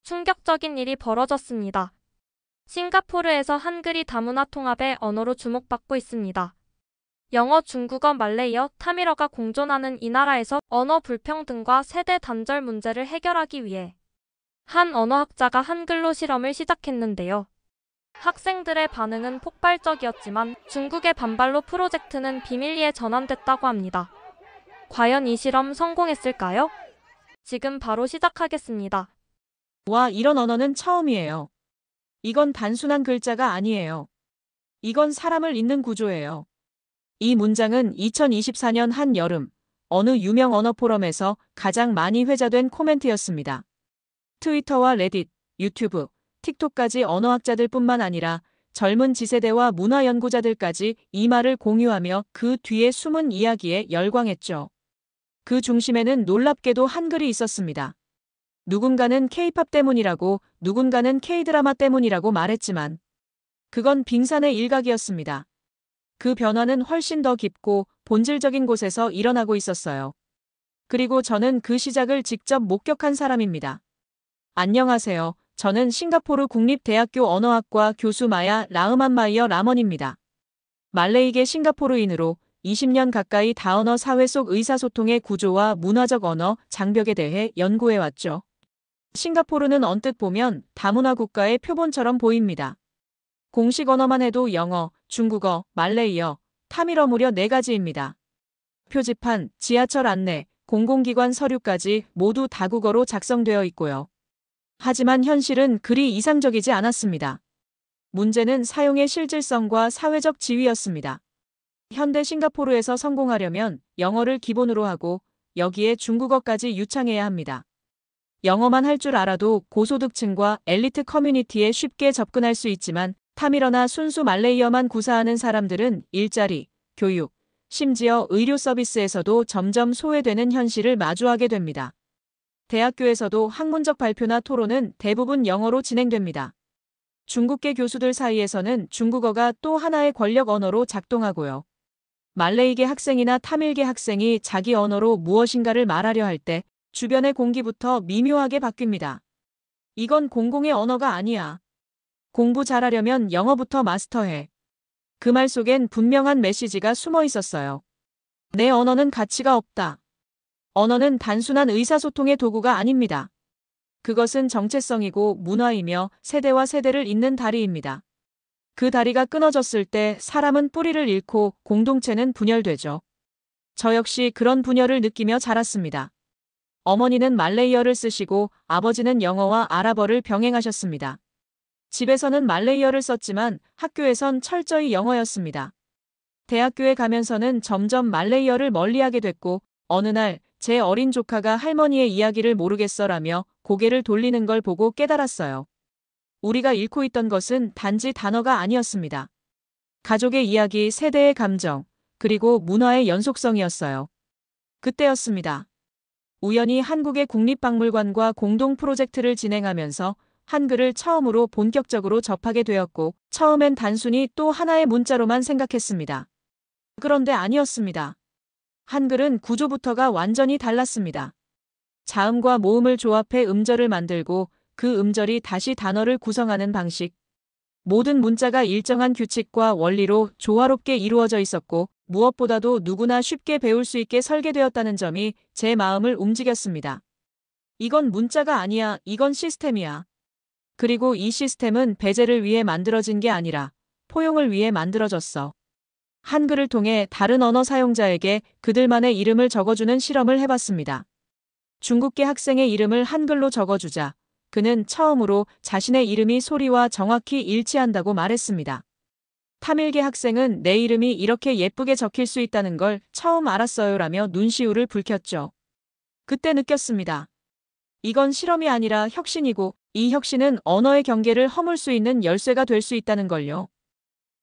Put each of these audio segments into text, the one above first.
충격적인 일이 벌어졌습니다. 싱가포르에서 한글이 다문화 통합의 언어로 주목받고 있습니다. 영어, 중국어, 말레이어, 타밀어가 공존하는 이 나라에서 언어 불평등과 세대 단절 문제를 해결하기 위해 한 언어학자가 한글로 실험을 시작했는데요. 학생들의 반응은 폭발적이었지만 중국의 반발로 프로젝트는 비밀리에 전환됐다고 합니다. 과연 이 실험 성공했을까요? 지금 바로 시작하겠습니다. 와, 이런 언어는 처음이에요. 이건 단순한 글자가 아니에요. 이건 사람을 잇는 구조예요. 이 문장은 2024년 한여름 어느 유명 언어 포럼에서 가장 많이 회자된 코멘트였습니다. 트위터와 레딧, 유튜브, 틱톡까지 언어학자들뿐만 아니라 젊은 지세대와 문화 연구자들까지 이 말을 공유하며 그 뒤에 숨은 이야기에 열광했죠. 그 중심에는 놀랍게도 한글이 있었습니다. 누군가는 K-팝 때문이라고, 누군가는 K-드라마 때문이라고 말했지만 그건 빙산의 일각이었습니다. 그 변화는 훨씬 더 깊고 본질적인 곳에서 일어나고 있었어요. 그리고 저는 그 시작을 직접 목격한 사람입니다. 안녕하세요. 저는 싱가포르 국립대학교 언어학과 교수 마야 라흐만마이어 라먼입니다. 말레이계 싱가포르인으로 20년 가까이 다언어 사회 속 의사소통의 구조와 문화적 언어 장벽에 대해 연구해왔죠. 싱가포르는 언뜻 보면 다문화 국가의 표본처럼 보입니다. 공식 언어만 해도 영어, 중국어, 말레이어, 타밀어 무려 4가지입니다. 표지판, 지하철 안내, 공공기관 서류까지 모두 다국어로 작성되어 있고요. 하지만 현실은 그리 이상적이지 않았습니다. 문제는 사용의 실질성과 사회적 지위였습니다. 현대 싱가포르에서 성공하려면 영어를 기본으로 하고 여기에 중국어까지 유창해야 합니다. 영어만 할 줄 알아도 고소득층과 엘리트 커뮤니티에 쉽게 접근할 수 있지만 타밀어나 순수 말레이어만 구사하는 사람들은 일자리, 교육, 심지어 의료 서비스에서도 점점 소외되는 현실을 마주하게 됩니다. 대학교에서도 학문적 발표나 토론은 대부분 영어로 진행됩니다. 중국계 교수들 사이에서는 중국어가 또 하나의 권력 언어로 작동하고요. 말레이계 학생이나 타밀계 학생이 자기 언어로 무엇인가를 말하려 할 때 주변의 공기부터 미묘하게 바뀝니다. 이건 공공의 언어가 아니야. 공부 잘하려면 영어부터 마스터해. 그 말 속엔 분명한 메시지가 숨어 있었어요. 내 언어는 가치가 없다. 언어는 단순한 의사소통의 도구가 아닙니다. 그것은 정체성이고 문화이며 세대와 세대를 잇는 다리입니다. 그 다리가 끊어졌을 때 사람은 뿌리를 잃고 공동체는 분열되죠. 저 역시 그런 분열을 느끼며 자랐습니다. 어머니는 말레이어를 쓰시고 아버지는 영어와 아랍어를 병행하셨습니다. 집에서는 말레이어를 썼지만 학교에선 철저히 영어였습니다. 대학교에 가면서는 점점 말레이어를 멀리하게 됐고 어느 날 제 어린 조카가 할머니의 이야기를 모르겠어라며 고개를 돌리는 걸 보고 깨달았어요. 우리가 잃고 있던 것은 단지 단어가 아니었습니다. 가족의 이야기, 세대의 감정, 그리고 문화의 연속성이었어요. 그때였습니다. 우연히 한국의 국립박물관과 공동 프로젝트를 진행하면서 한글을 처음으로 본격적으로 접하게 되었고 처음엔 단순히 또 하나의 문자로만 생각했습니다. 그런데 아니었습니다. 한글은 구조부터가 완전히 달랐습니다. 자음과 모음을 조합해 음절을 만들고 그 음절이 다시 단어를 구성하는 방식. 모든 문자가 일정한 규칙과 원리로 조화롭게 이루어져 있었고 무엇보다도 누구나 쉽게 배울 수 있게 설계되었다는 점이 제 마음을 움직였습니다. 이건 문자가 아니야, 이건 시스템이야. 그리고 이 시스템은 배제를 위해 만들어진 게 아니라 포용을 위해 만들어졌어. 한글을 통해 다른 언어 사용자에게 그들만의 이름을 적어주는 실험을 해봤습니다. 중국계 학생의 이름을 한글로 적어주자 그는 처음으로 자신의 이름이 소리와 정확히 일치한다고 말했습니다. 타밀계 학생은 내 이름이 이렇게 예쁘게 적힐 수 있다는 걸 처음 알았어요라며 눈시울을 붉혔죠. 그때 느꼈습니다. 이건 실험이 아니라 혁신이고 이 혁신은 언어의 경계를 허물 수 있는 열쇠가 될 수 있다는 걸요.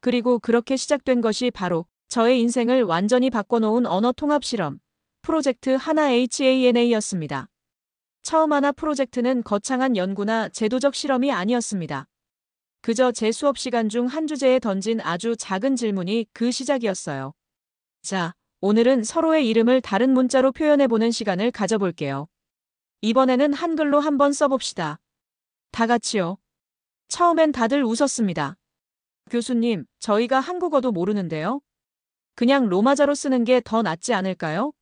그리고 그렇게 시작된 것이 바로 저의 인생을 완전히 바꿔놓은 언어 통합 실험, 프로젝트 하나 HANA였습니다. 처음 하나 프로젝트는 거창한 연구나 제도적 실험이 아니었습니다. 그저 제 수업 시간 중 한 주제에 던진 아주 작은 질문이 그 시작이었어요. 자, 오늘은 서로의 이름을 다른 문자로 표현해보는 시간을 가져볼게요. 이번에는 한글로 한번 써봅시다. 다 같이요. 처음엔 다들 웃었습니다. 교수님, 저희가 한국어도 모르는데요. 그냥 로마자로 쓰는 게 더 낫지 않을까요?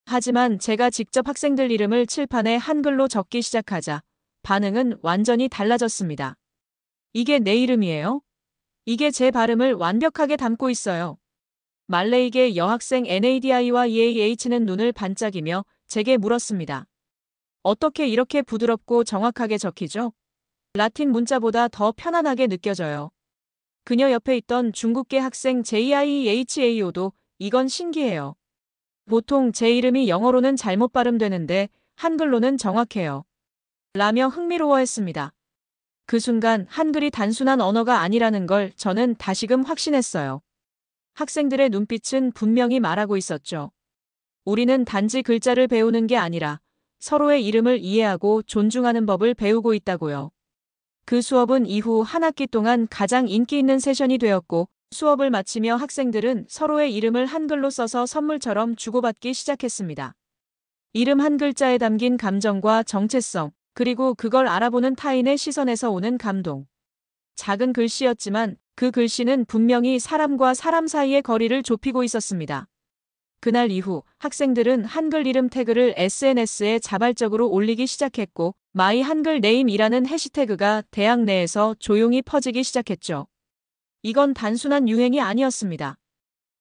하지만 제가 직접 학생들 이름을 칠판에 한글로 적기 시작하자 반응은 완전히 달라졌습니다. 이게 내 이름이에요? 이게 제 발음을 완벽하게 담고 있어요. 말레이계 여학생 NADI와 EAH는 눈을 반짝이며 제게 물었습니다. 어떻게 이렇게 부드럽고 정확하게 적히죠? 라틴 문자보다 더 편안하게 느껴져요. 그녀 옆에 있던 중국계 학생 JIEHAO도 이건 신기해요. 보통 제 이름이 영어로는 잘못 발음되는데 한글로는 정확해요. 라며 흥미로워했습니다. 그 순간 한글이 단순한 언어가 아니라는 걸 저는 다시금 확신했어요. 학생들의 눈빛은 분명히 말하고 있었죠. 우리는 단지 글자를 배우는 게 아니라 서로의 이름을 이해하고 존중하는 법을 배우고 있다고요. 그 수업은 이후 한 학기 동안 가장 인기 있는 세션이 되었고 수업을 마치며 학생들은 서로의 이름을 한글로 써서 선물처럼 주고받기 시작했습니다. 이름 한 글자에 담긴 감정과 정체성, 그리고 그걸 알아보는 타인의 시선에서 오는 감동. 작은 글씨였지만 그 글씨는 분명히 사람과 사람 사이의 거리를 좁히고 있었습니다. 그날 이후 학생들은 한글 이름 태그를 SNS에 자발적으로 올리기 시작했고 마이 한글 네임이라는 해시태그가 대학 내에서 조용히 퍼지기 시작했죠. 이건 단순한 유행이 아니었습니다.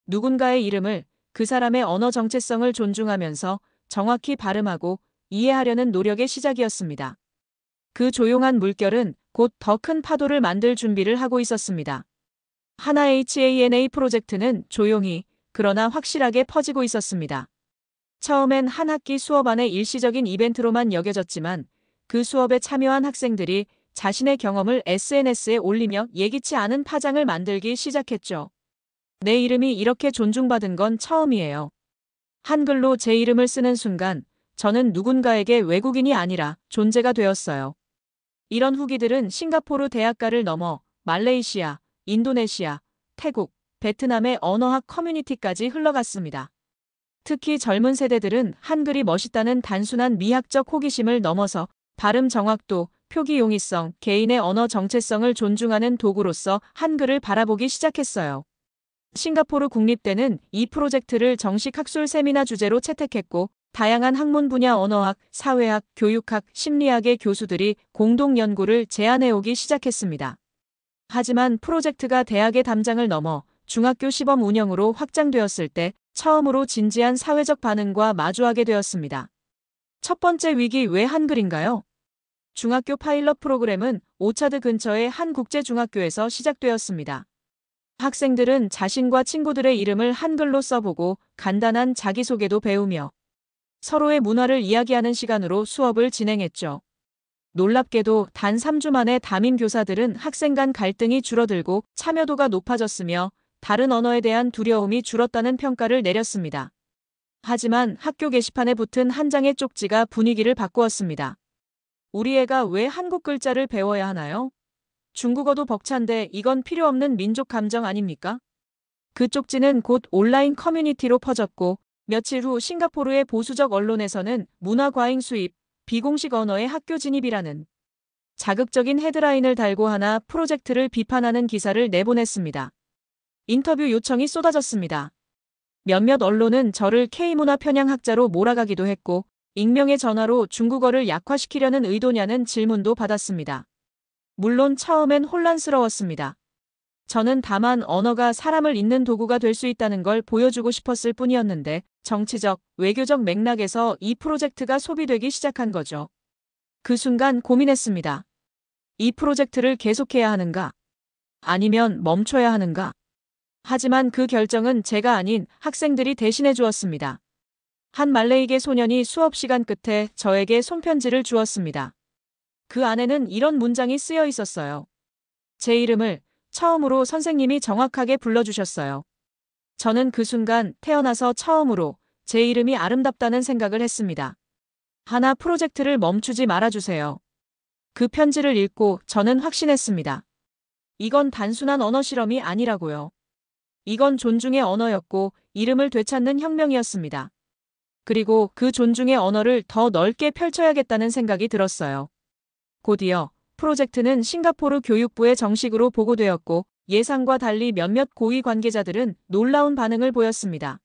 누군가의 이름을 그 사람의 언어 정체성을 존중하면서 정확히 발음하고 이해하려는 노력의 시작이었습니다. 그 조용한 물결은 곧 더 큰 파도를 만들 준비를 하고 있었습니다. 하나 HANA 프로젝트는 조용히 그러나 확실하게 퍼지고 있었습니다. 처음엔 한 학기 수업 안의 일시적인 이벤트로만 여겨졌지만 그 수업에 참여한 학생들이 자신의 경험을 SNS에 올리며 예기치 않은 파장을 만들기 시작했죠. 내 이름이 이렇게 존중받은 건 처음이에요. 한글로 제 이름을 쓰는 순간 저는 누군가에게 외국인이 아니라 존재가 되었어요. 이런 후기들은 싱가포르 대학가를 넘어 말레이시아, 인도네시아, 태국, 베트남의 언어학 커뮤니티까지 흘러갔습니다. 특히 젊은 세대들은 한글이 멋있다는 단순한 미학적 호기심을 넘어서 발음 정확도, 표기 용이성, 개인의 언어 정체성을 존중하는 도구로서 한글을 바라보기 시작했어요. 싱가포르 국립대는 이 프로젝트를 정식 학술 세미나 주제로 채택했고 다양한 학문 분야 언어학, 사회학, 교육학, 심리학의 교수들이 공동 연구를 제안해오기 시작했습니다. 하지만 프로젝트가 대학의 담장을 넘어 중학교 시범 운영으로 확장되었을 때 처음으로 진지한 사회적 반응과 마주하게 되었습니다. 첫 번째 위기 왜 한글인가요? 중학교 파일럿 프로그램은 오차드 근처의 한 국제중학교에서 시작되었습니다. 학생들은 자신과 친구들의 이름을 한글로 써보고 간단한 자기소개도 배우며 서로의 문화를 이야기하는 시간으로 수업을 진행했죠. 놀랍게도 단 3주 만에 담임 교사들은 학생 간 갈등이 줄어들고 참여도가 높아졌으며 다른 언어에 대한 두려움이 줄었다는 평가를 내렸습니다. 하지만 학교 게시판에 붙은 한 장의 쪽지가 분위기를 바꾸었습니다. 우리 애가 왜 한국 글자를 배워야 하나요? 중국어도 벅찬데 이건 필요 없는 민족 감정 아닙니까? 그 쪽지는 곧 온라인 커뮤니티로 퍼졌고 며칠 후 싱가포르의 보수적 언론에서는 문화 과잉 수입, 비공식 언어의 학교 진입이라는 자극적인 헤드라인을 달고 하나 프로젝트를 비판하는 기사를 내보냈습니다. 인터뷰 요청이 쏟아졌습니다. 몇몇 언론은 저를 K문화 편향학자로 몰아가기도 했고 익명의 전화로 중국어를 약화시키려는 의도냐는 질문도 받았습니다. 물론 처음엔 혼란스러웠습니다. 저는 다만 언어가 사람을 잇는 도구가 될 수 있다는 걸 보여주고 싶었을 뿐이었는데 정치적, 외교적 맥락에서 이 프로젝트가 소비되기 시작한 거죠. 그 순간 고민했습니다. 이 프로젝트를 계속해야 하는가? 아니면 멈춰야 하는가? 하지만 그 결정은 제가 아닌 학생들이 대신해 주었습니다. 한 말레이계 소년이 수업 시간 끝에 저에게 손편지를 주었습니다. 그 안에는 이런 문장이 쓰여 있었어요. 제 이름을 처음으로 선생님이 정확하게 불러주셨어요. 저는 그 순간 태어나서 처음으로 제 이름이 아름답다는 생각을 했습니다. 하나 프로젝트를 멈추지 말아주세요. 그 편지를 읽고 저는 확신했습니다. 이건 단순한 언어 실험이 아니라고요. 이건 존중의 언어였고 이름을 되찾는 혁명이었습니다. 그리고 그 존중의 언어를 더 넓게 펼쳐야겠다는 생각이 들었어요. 곧이어 프로젝트는 싱가포르 교육부에 정식으로 보고되었고 예상과 달리 몇몇 고위 관계자들은 놀라운 반응을 보였습니다.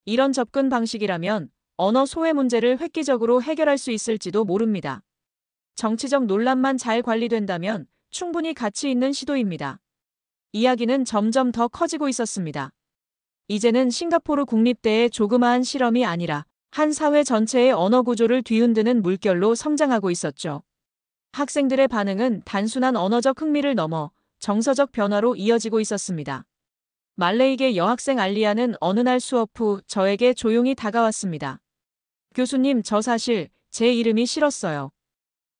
이런 접근 방식이라면 언어 소외 문제를 획기적으로 해결할 수 있을지도 모릅니다. 정치적 논란만 잘 관리된다면 충분히 가치 있는 시도입니다. 이야기는 점점 더 커지고 있었습니다. 이제는 싱가포르 국립대의 조그마한 실험이 아니라 한 사회 전체의 언어 구조를 뒤흔드는 물결로 성장하고 있었죠. 학생들의 반응은 단순한 언어적 흥미를 넘어 정서적 변화로 이어지고 있었습니다. 말레이계 여학생 알리아는 어느 날 수업 후 저에게 조용히 다가왔습니다. 교수님, 저 사실 제 이름이 싫었어요.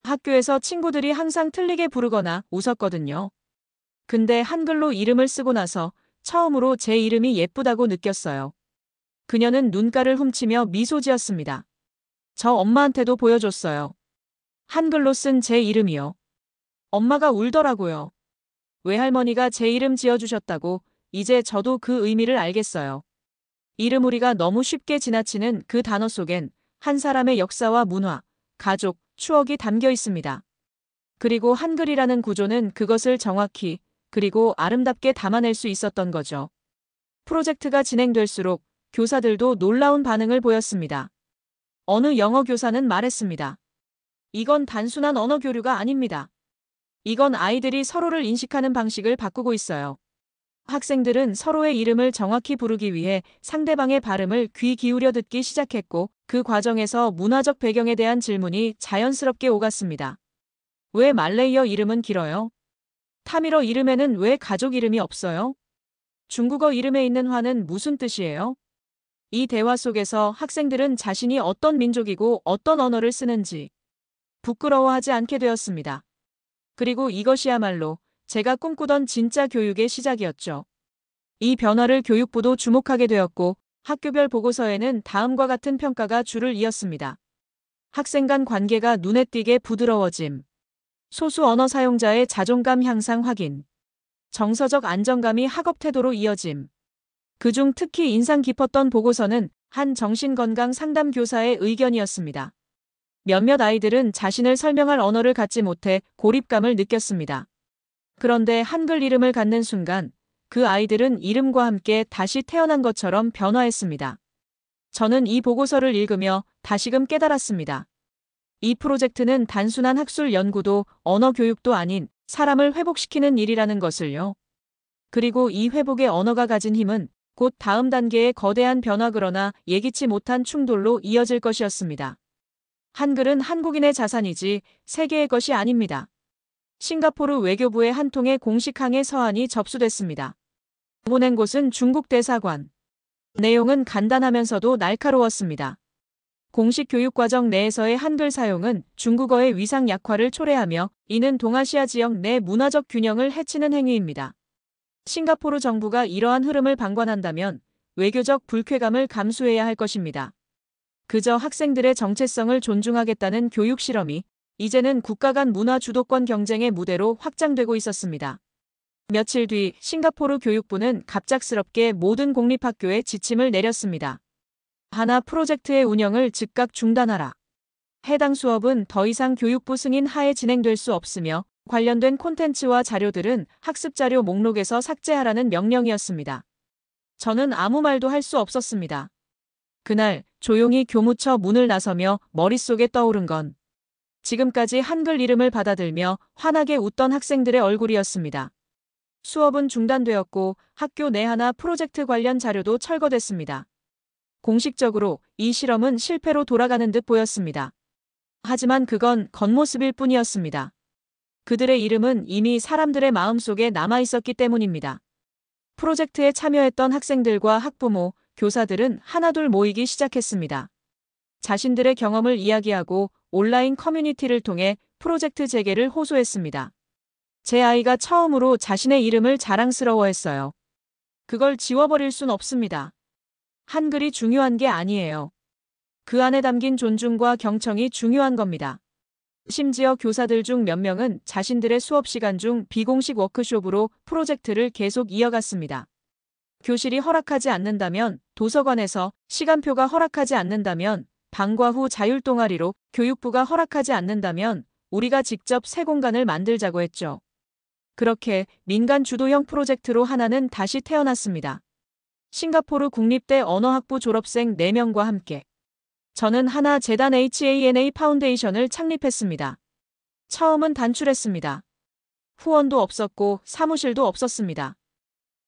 학교에서 친구들이 항상 틀리게 부르거나 웃었거든요. 근데 한글로 이름을 쓰고 나서 처음으로 제 이름이 예쁘다고 느꼈어요. 그녀는 눈가를 훔치며 미소 지었습니다. 저 엄마한테도 보여줬어요. 한글로 쓴 제 이름이요. 엄마가 울더라고요. 외할머니가 제 이름 지어주셨다고. 이제 저도 그 의미를 알겠어요. 이름 우리가 너무 쉽게 지나치는 그 단어 속엔 한 사람의 역사와 문화, 가족, 추억이 담겨 있습니다. 그리고 한글이라는 구조는 그것을 정확히 그리고 아름답게 담아낼 수 있었던 거죠. 프로젝트가 진행될수록 교사들도 놀라운 반응을 보였습니다. 어느 영어 교사는 말했습니다. 이건 단순한 언어 교류가 아닙니다. 이건 아이들이 서로를 인식하는 방식을 바꾸고 있어요. 학생들은 서로의 이름을 정확히 부르기 위해 상대방의 발음을 귀 기울여 듣기 시작했고 그 과정에서 문화적 배경에 대한 질문이 자연스럽게 오갔습니다. 왜 말레이어 이름은 길어요? 타밀어 이름에는 왜 가족 이름이 없어요? 중국어 이름에 있는 화는 무슨 뜻이에요? 이 대화 속에서 학생들은 자신이 어떤 민족이고 어떤 언어를 쓰는지 부끄러워하지 않게 되었습니다. 그리고 이것이야말로 제가 꿈꾸던 진짜 교육의 시작이었죠. 이 변화를 교육부도 주목하게 되었고 학교별 보고서에는 다음과 같은 평가가 줄을 이었습니다. 학생 간 관계가 눈에 띄게 부드러워짐. 소수 언어 사용자의 자존감 향상 확인. 정서적 안정감이 학업 태도로 이어짐. 그중 특히 인상 깊었던 보고서는 한 정신건강 상담 교사의 의견이었습니다. 몇몇 아이들은 자신을 설명할 언어를 갖지 못해 고립감을 느꼈습니다. 그런데 한글 이름을 갖는 순간 그 아이들은 이름과 함께 다시 태어난 것처럼 변화했습니다. 저는 이 보고서를 읽으며 다시금 깨달았습니다. 이 프로젝트는 단순한 학술 연구도 언어 교육도 아닌 사람을 회복시키는 일이라는 것을요. 그리고 이 회복의 언어가 가진 힘은 곧 다음 단계의 거대한 변화 그러나 예기치 못한 충돌로 이어질 것이었습니다. 한글은 한국인의 자산이지 세계의 것이 아닙니다. 싱가포르 외교부의 한 통의 공식 항해 서한이 접수됐습니다. 보낸 곳은 중국 대사관. 내용은 간단하면서도 날카로웠습니다. 공식 교육과정 내에서의 한글 사용은 중국어의 위상 약화를 초래하며 이는 동아시아 지역 내 문화적 균형을 해치는 행위입니다. 싱가포르 정부가 이러한 흐름을 방관한다면 외교적 불쾌감을 감수해야 할 것입니다. 그저 학생들의 정체성을 존중하겠다는 교육 실험이 이제는 국가 간 문화 주도권 경쟁의 무대로 확장되고 있었습니다. 며칠 뒤 싱가포르 교육부는 갑작스럽게 모든 공립학교에 지침을 내렸습니다. 하나 프로젝트의 운영을 즉각 중단하라. 해당 수업은 더 이상 교육부 승인 하에 진행될 수 없으며 관련된 콘텐츠와 자료들은 학습자료 목록에서 삭제하라는 명령이었습니다. 저는 아무 말도 할 수 없었습니다. 그날 조용히 교무처 문을 나서며 머릿속에 떠오른 건 지금까지 한글 이름을 받아들며 환하게 웃던 학생들의 얼굴이었습니다. 수업은 중단되었고 학교 내 하나 프로젝트 관련 자료도 철거됐습니다. 공식적으로 이 실험은 실패로 돌아가는 듯 보였습니다. 하지만 그건 겉모습일 뿐이었습니다. 그들의 이름은 이미 사람들의 마음속에 남아있었기 때문입니다. 프로젝트에 참여했던 학생들과 학부모, 교사들은 하나둘 모이기 시작했습니다. 자신들의 경험을 이야기하고 온라인 커뮤니티를 통해 프로젝트 재개를 호소했습니다. 제 아이가 처음으로 자신의 이름을 자랑스러워했어요. 그걸 지워버릴 순 없습니다. 한글이 중요한 게 아니에요. 그 안에 담긴 존중과 경청이 중요한 겁니다. 심지어 교사들 중 몇 명은 자신들의 수업 시간 중 비공식 워크숍으로 프로젝트를 계속 이어갔습니다. 교실이 허락하지 않는다면 도서관에서, 시간표가 허락하지 않는다면 방과 후 자율 동아리로, 교육부가 허락하지 않는다면 우리가 직접 새 공간을 만들자고 했죠. 그렇게 민간 주도형 프로젝트로 하나는 다시 태어났습니다. 싱가포르 국립대 언어학부 졸업생 4명과 함께 저는 하나 재단 HANA 파운데이션을 창립했습니다. 처음은 단출했습니다. 후원도 없었고 사무실도 없었습니다.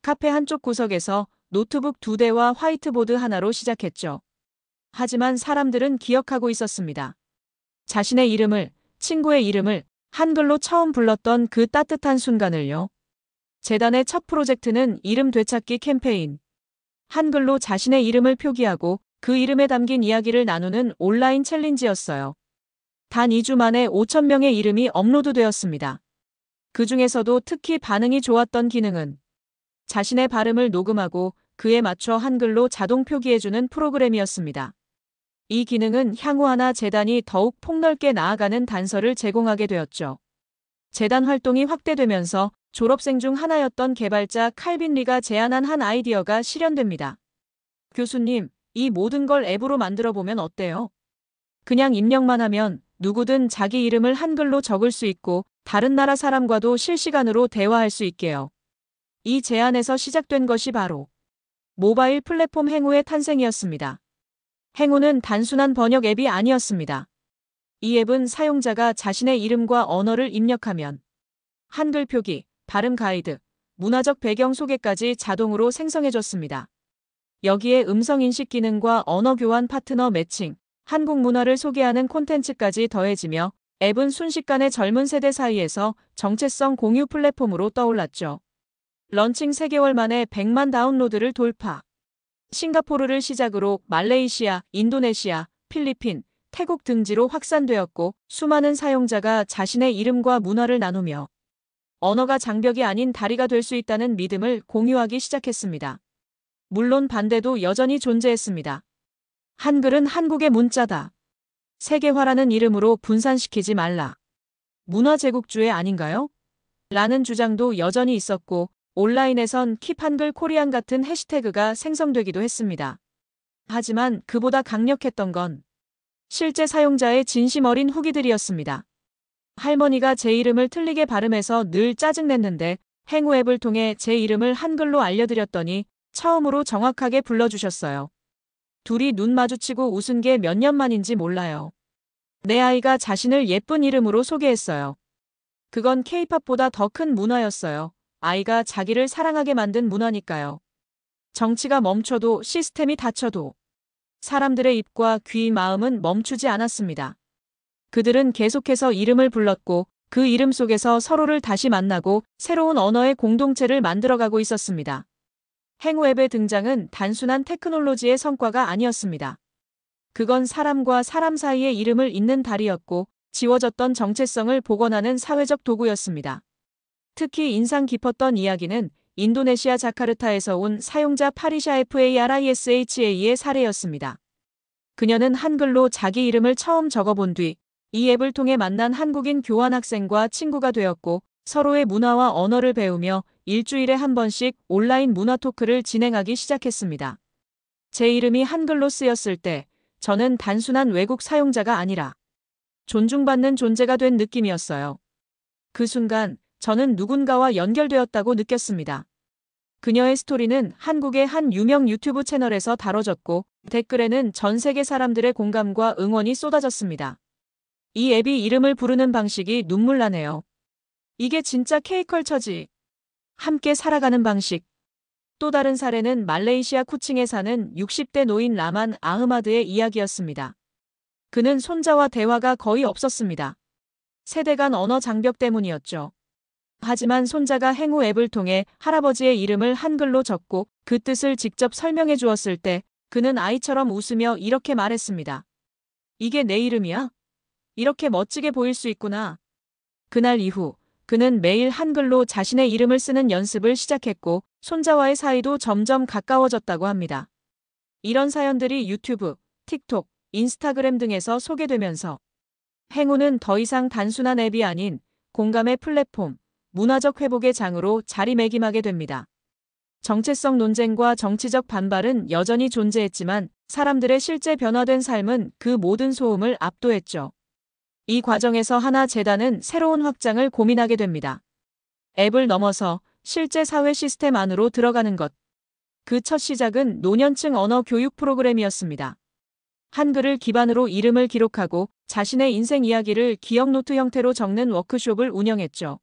카페 한쪽 구석에서 노트북 2대와 화이트보드 하나로 시작했죠. 하지만 사람들은 기억하고 있었습니다. 자신의 이름을, 친구의 이름을 한글로 처음 불렀던 그 따뜻한 순간을요. 재단의 첫 프로젝트는 이름 되찾기 캠페인. 한글로 자신의 이름을 표기하고 그 이름에 담긴 이야기를 나누는 온라인 챌린지였어요. 단 2주 만에 5,000명의 이름이 업로드되었습니다. 그 중에서도 특히 반응이 좋았던 기능은 자신의 발음을 녹음하고 그에 맞춰 한글로 자동 표기해주는 프로그램이었습니다. 이 기능은 향후 하나 재단이 더욱 폭넓게 나아가는 단서를 제공하게 되었죠. 재단 활동이 확대되면서 졸업생 중 하나였던 개발자 칼빈 리가 제안한 한 아이디어가 실현됩니다. 교수님, 이 모든 걸 앱으로 만들어보면 어때요? 그냥 입력만 하면 누구든 자기 이름을 한글로 적을 수 있고 다른 나라 사람과도 실시간으로 대화할 수 있게요. 이 제안에서 시작된 것이 바로 모바일 플랫폼 행우의 탄생이었습니다. 행우는 단순한 번역 앱이 아니었습니다. 이 앱은 사용자가 자신의 이름과 언어를 입력하면 한글 표기, 발음 가이드, 문화적 배경 소개까지 자동으로 생성해줬습니다. 여기에 음성 인식 기능과 언어 교환 파트너 매칭, 한국 문화를 소개하는 콘텐츠까지 더해지며 앱은 순식간에 젊은 세대 사이에서 정체성 공유 플랫폼으로 떠올랐죠. 런칭 3개월 만에 100만 다운로드를 돌파. 싱가포르를 시작으로 말레이시아, 인도네시아, 필리핀, 태국 등지로 확산되었고 수많은 사용자가 자신의 이름과 문화를 나누며 언어가 장벽이 아닌 다리가 될 수 있다는 믿음을 공유하기 시작했습니다. 물론 반대도 여전히 존재했습니다. 한글은 한국의 문자다. 세계화라는 이름으로 분산시키지 말라. 문화 제국주의 아닌가요? 라는 주장도 여전히 있었고 온라인에선 킵 한글 코리안 같은 해시태그가 생성되기도 했습니다. 하지만 그보다 강력했던 건 실제 사용자의 진심 어린 후기들이었습니다. 할머니가 제 이름을 틀리게 발음해서 늘 짜증냈는데 행우 앱을 통해 제 이름을 한글로 알려드렸더니 처음으로 정확하게 불러주셨어요. 둘이 눈 마주치고 웃은 게 몇 년 만인지 몰라요. 내 아이가 자신을 예쁜 이름으로 소개했어요. 그건 K-팝보다 더 큰 문화였어요. 아이가 자기를 사랑하게 만든 문화니까요. 정치가 멈춰도 시스템이 닫혀도 사람들의 입과 귀, 마음은 멈추지 않았습니다. 그들은 계속해서 이름을 불렀고 그 이름 속에서 서로를 다시 만나고 새로운 언어의 공동체를 만들어가고 있었습니다. 행우 앱의 등장은 단순한 테크놀로지의 성과가 아니었습니다. 그건 사람과 사람 사이의 이름을 잇는 다리였고 지워졌던 정체성을 복원하는 사회적 도구였습니다. 특히 인상 깊었던 이야기는 인도네시아 자카르타에서 온 사용자 파리샤 FARISHA의 사례였습니다. 그녀는 한글로 자기 이름을 처음 적어본 뒤 이 앱을 통해 만난 한국인 교환학생과 친구가 되었고 서로의 문화와 언어를 배우며 일주일에 한 번씩 온라인 문화 토크를 진행하기 시작했습니다. 제 이름이 한글로 쓰였을 때 저는 단순한 외국 사용자가 아니라 존중받는 존재가 된 느낌이었어요. 그 순간 저는 누군가와 연결되었다고 느꼈습니다. 그녀의 스토리는 한국의 한 유명 유튜브 채널에서 다뤄졌고 댓글에는 전 세계 사람들의 공감과 응원이 쏟아졌습니다. 이 앱이 이름을 부르는 방식이 눈물 나네요. 이게 진짜 K컬처지. 함께 살아가는 방식. 또 다른 사례는 말레이시아 쿠칭에 사는 60대 노인 라만 아흐마드의 이야기였습니다. 그는 손자와 대화가 거의 없었습니다. 세대 간 언어 장벽 때문이었죠. 하지만 손자가 행우 앱을 통해 할아버지의 이름을 한글로 적고 그 뜻을 직접 설명해 주었을 때 그는 아이처럼 웃으며 이렇게 말했습니다. 이게 내 이름이야? 이렇게 멋지게 보일 수 있구나. 그날 이후 그는 매일 한글로 자신의 이름을 쓰는 연습을 시작했고 손자와의 사이도 점점 가까워졌다고 합니다. 이런 사연들이 유튜브, 틱톡, 인스타그램 등에서 소개되면서 행우는 더 이상 단순한 앱이 아닌 공감의 플랫폼, 문화적 회복의 장으로 자리매김하게 됩니다. 정체성 논쟁과 정치적 반발은 여전히 존재했지만 사람들의 실제 변화된 삶은 그 모든 소음을 압도했죠. 이 과정에서 하나재단은 새로운 확장을 고민하게 됩니다. 앱을 넘어서 실제 사회 시스템 안으로 들어가는 것. 그 첫 시작은 노년층 언어 교육 프로그램이었습니다. 한글을 기반으로 이름을 기록하고 자신의 인생 이야기를 기억노트 형태로 적는 워크숍을 운영했죠.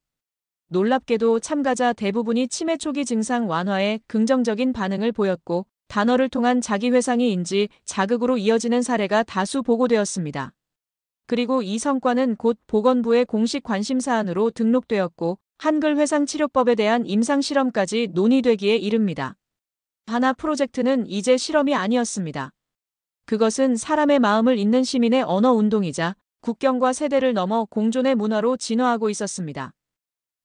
놀랍게도 참가자 대부분이 치매 초기 증상 완화에 긍정적인 반응을 보였고 단어를 통한 자기 회상이 인지 자극으로 이어지는 사례가 다수 보고되었습니다. 그리고 이 성과는 곧 보건부의 공식 관심사안으로 등록되었고 한글 회상 치료법에 대한 임상 실험까지 논의되기에 이릅니다. 하나 프로젝트는 이제 실험이 아니었습니다. 그것은 사람의 마음을 잇는 시민의 언어 운동이자 국경과 세대를 넘어 공존의 문화로 진화하고 있었습니다.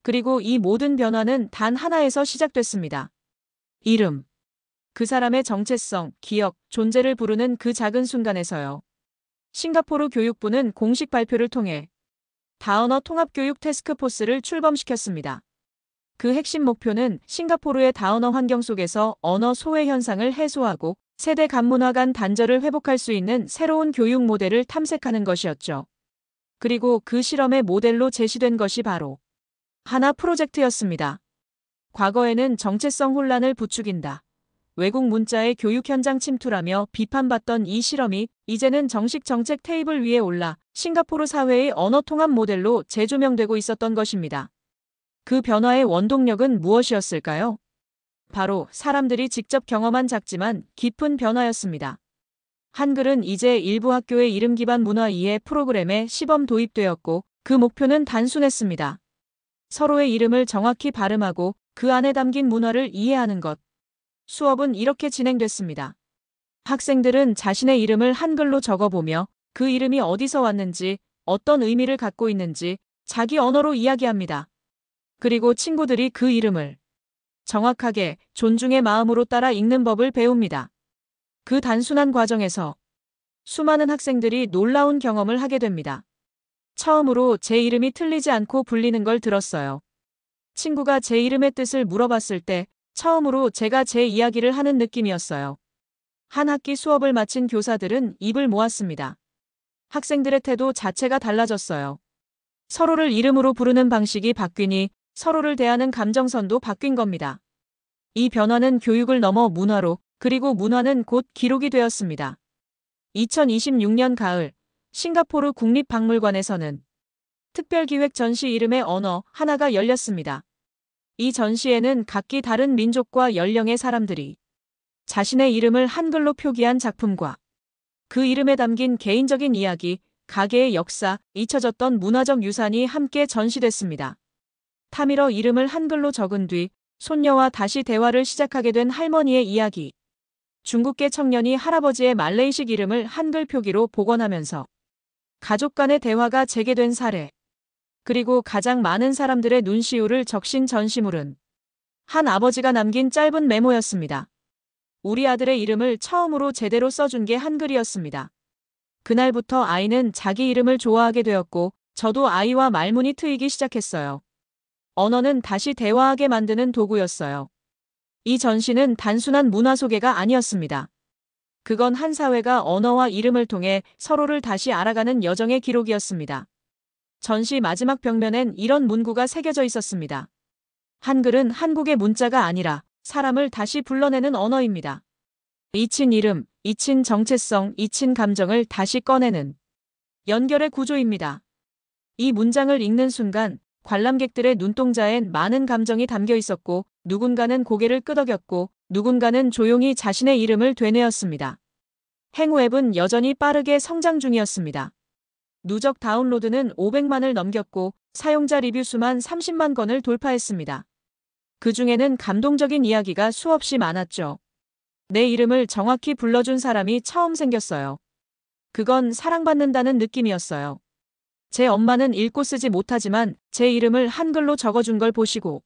그리고 이 모든 변화는 단 하나에서 시작됐습니다. 이름. 그 사람의 정체성, 기억, 존재를 부르는 그 작은 순간에서요. 싱가포르 교육부는 공식 발표를 통해 다언어 통합교육 태스크포스를 출범시켰습니다. 그 핵심 목표는 싱가포르의 다언어 환경 속에서 언어 소외 현상을 해소하고 세대 간 문화 간 단절을 회복할 수 있는 새로운 교육 모델을 탐색하는 것이었죠. 그리고 그 실험의 모델로 제시된 것이 바로 하나 프로젝트였습니다. 과거에는 정체성 혼란을 부추긴다. 외국 문자의 교육 현장 침투라며 비판받던 이 실험이 이제는 정식 정책 테이블 위에 올라 싱가포르 사회의 언어 통합 모델로 재조명되고 있었던 것입니다. 그 변화의 원동력은 무엇이었을까요? 바로 사람들이 직접 경험한 작지만 깊은 변화였습니다. 한글은 이제 일부 학교의 이름 기반 문화 이해 프로그램에 시범 도입되었고 그 목표는 단순했습니다. 서로의 이름을 정확히 발음하고 그 안에 담긴 문화를 이해하는 것. 수업은 이렇게 진행됐습니다. 학생들은 자신의 이름을 한글로 적어보며 그 이름이 어디서 왔는지, 어떤 의미를 갖고 있는지 자기 언어로 이야기합니다. 그리고 친구들이 그 이름을 정확하게 존중의 마음으로 따라 읽는 법을 배웁니다. 그 단순한 과정에서 수많은 학생들이 놀라운 경험을 하게 됩니다. 처음으로 제 이름이 틀리지 않고 불리는 걸 들었어요. 친구가 제 이름의 뜻을 물어봤을 때 처음으로 제가 제 이야기를 하는 느낌이었어요. 한 학기 수업을 마친 교사들은 입을 모았습니다. 학생들의 태도 자체가 달라졌어요. 서로를 이름으로 부르는 방식이 바뀌니 서로를 대하는 감정선도 바뀐 겁니다. 이 변화는 교육을 넘어 문화로, 그리고 문화는 곧 기록이 되었습니다. 2026년 가을, 싱가포르 국립박물관에서는 특별기획 전시 이름의 언어 하나가 열렸습니다. 이 전시에는 각기 다른 민족과 연령의 사람들이 자신의 이름을 한글로 표기한 작품과 그 이름에 담긴 개인적인 이야기, 가게의 역사, 잊혀졌던 문화적 유산이 함께 전시됐습니다. 타밀어 이름을 한글로 적은 뒤 손녀와 다시 대화를 시작하게 된 할머니의 이야기. 중국계 청년이 할아버지의 말레이식 이름을 한글 표기로 복원하면서 가족 간의 대화가 재개된 사례. 그리고 가장 많은 사람들의 눈시울을 적신 전시물은 한 아버지가 남긴 짧은 메모였습니다. 우리 아들의 이름을 처음으로 제대로 써준 게 한글이었습니다. 그날부터 아이는 자기 이름을 좋아하게 되었고 저도 아이와 말문이 트이기 시작했어요. 언어는 다시 대화하게 만드는 도구였어요. 이 전시는 단순한 문화 소개가 아니었습니다. 그건 한 사회가 언어와 이름을 통해 서로를 다시 알아가는 여정의 기록이었습니다. 전시 마지막 벽면엔 이런 문구가 새겨져 있었습니다. 한글은 한국의 문자가 아니라 사람을 다시 불러내는 언어입니다. 잊힌 이름, 잊힌 정체성, 잊힌 감정을 다시 꺼내는 연결의 구조입니다. 이 문장을 읽는 순간 관람객들의 눈동자엔 많은 감정이 담겨 있었고 누군가는 고개를 끄덕였고 누군가는 조용히 자신의 이름을 되뇌었습니다. 행우 앱은 여전히 빠르게 성장 중이었습니다. 누적 다운로드는 500만을 넘겼고 사용자 리뷰 수만 30만 건을 돌파했습니다. 그 중에는 감동적인 이야기가 수없이 많았죠. 내 이름을 정확히 불러준 사람이 처음 생겼어요. 그건 사랑받는다는 느낌이었어요. 제 엄마는 읽고 쓰지 못하지만 제 이름을 한글로 적어준 걸 보시고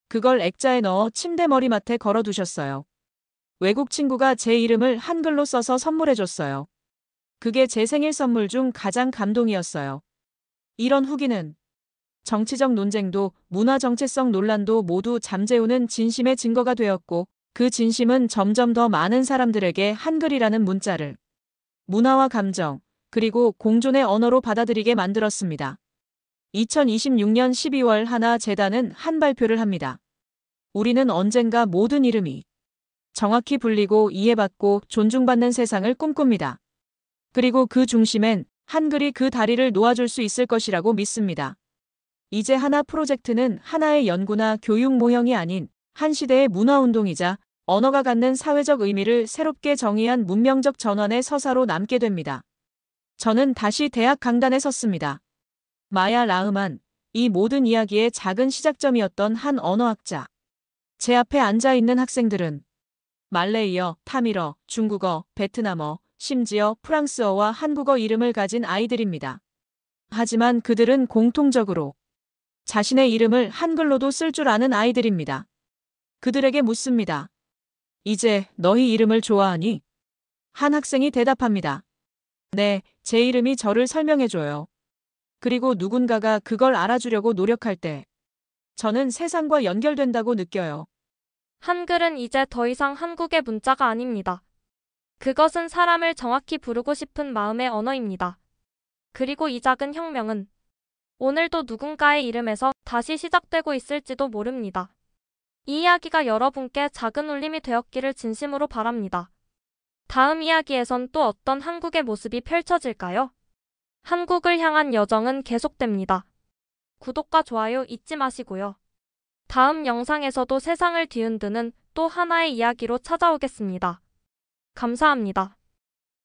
그걸 액자에 넣어 침대 머리맡에 걸어두셨어요. 외국 친구가 제 이름을 한글로 써서 선물해줬어요. 그게 제 생일 선물 중 가장 감동이었어요. 이런 후기는 정치적 논쟁도 문화 정체성 논란도 모두 잠재우는 진심의 증거가 되었고 그 진심은 점점 더 많은 사람들에게 한글이라는 문자를 문화와 감정, 그리고 공존의 언어로 받아들이게 만들었습니다. 2026년 12월 하나재단은 한 발표를 합니다. 우리는 언젠가 모든 이름이 정확히 불리고 이해받고 존중받는 세상을 꿈꿉니다. 그리고 그 중심엔 한글이 그 다리를 놓아줄 수 있을 것이라고 믿습니다. 이제 하나 프로젝트는 하나의 연구나 교육 모형이 아닌 한 시대의 문화운동이자 언어가 갖는 사회적 의미를 새롭게 정의한 문명적 전환의 서사로 남게 됩니다. 저는 다시 대학 강단에 섰습니다. 마야 라흐만, 이 모든 이야기의 작은 시작점이었던 한 언어학자. 제 앞에 앉아있는 학생들은 말레이어, 타밀어, 중국어, 베트남어, 심지어 프랑스어와 한국어 이름을 가진 아이들입니다. 하지만 그들은 공통적으로 자신의 이름을 한글로도 쓸 줄 아는 아이들입니다. 그들에게 묻습니다. 이제 너희 이름을 좋아하니? 한 학생이 대답합니다. 네, 제 이름이 저를 설명해줘요. 그리고 누군가가 그걸 알아주려고 노력할 때 저는 세상과 연결된다고 느껴요. 한글은 이제 더 이상 한국의 문자가 아닙니다. 그것은 사람을 정확히 부르고 싶은 마음의 언어입니다. 그리고 이 작은 혁명은 오늘도 누군가의 이름에서 다시 시작되고 있을지도 모릅니다. 이 이야기가 여러분께 작은 울림이 되었기를 진심으로 바랍니다. 다음 이야기에선 또 어떤 한국의 모습이 펼쳐질까요? 한국을 향한 여정은 계속됩니다. 구독과 좋아요 잊지 마시고요. 다음 영상에서도 세상을 뒤흔드는 또 하나의 이야기로 찾아오겠습니다. 감사합니다.